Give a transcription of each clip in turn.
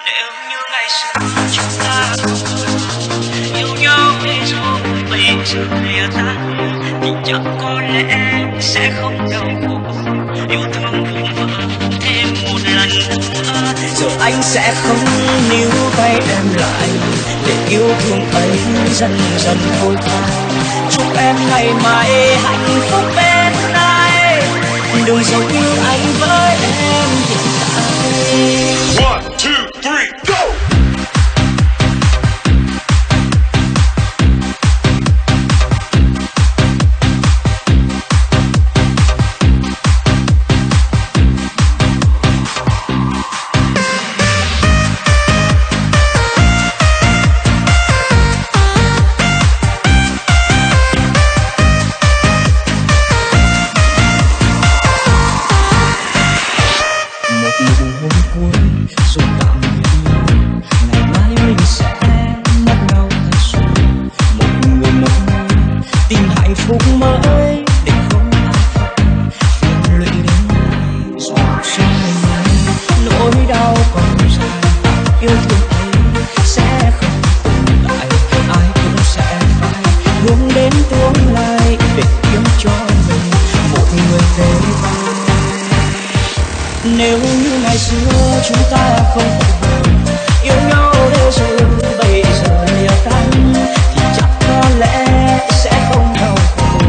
Nếu như ngày xưa chúng ta không yêu nhau để rồi bây giờ lìa ta, thì chắc có lẽ sẽ không đau khổ. Yêu thương vụn vỡ thêm một lần nữa. Giờ anh sẽ không níu tay em lại, để yêu thương ấy dần dần thôi phai. Chúc em ngày mai hạnh phúc bên ai, đừng giống như anh với em hiện tại. 1, 2, 3, go! Nếu như ngày xưa chúng ta không yêu nhau để rồi bây giờ lìa tan, thì chắc có lẽ sẽ không đau khổ.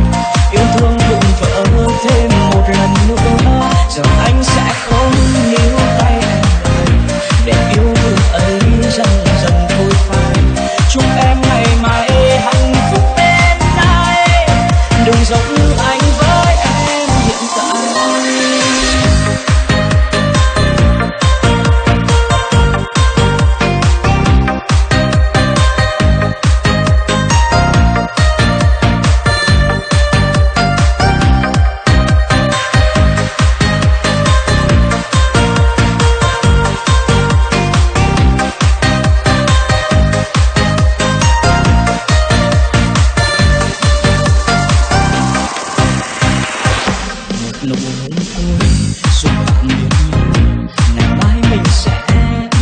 Yêu thương vụn vỡ thêm một lần nữa. Giờ anh sẽ không níu tay em lại, để yêu thương ấy dần dần thôi phai. Chúc em ngày mai hạnh phúc bên ai, đừng giống như anh với em hiện tại. Nụ hôn cuối dù bạn biết nhau, ngày mai mình sẽ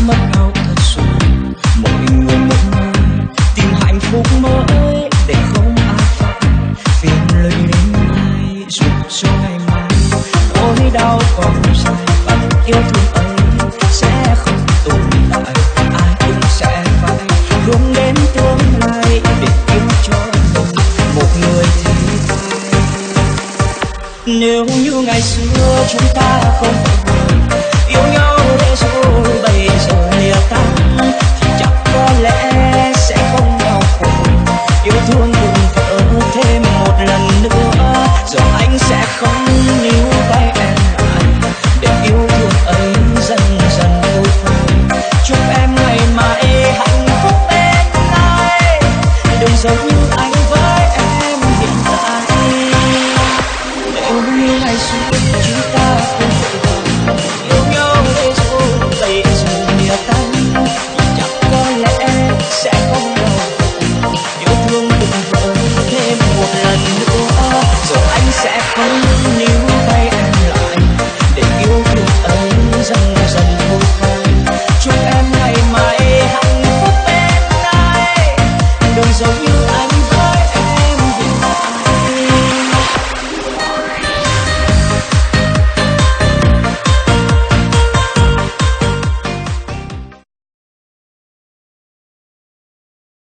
mất nhau thật rồi. Mỗi người một nơi tìm hạnh phúc mới, để không ai phải phiền lời đến ai. Dù cho ngày mai nỗi đau còn dài, và yêu thương ấy sẽ không tồn tại. Ai cũng sẽ phải hướng đến tương lai, để yêu cho mình một người thế. Nếu như ngày xưa chúng ta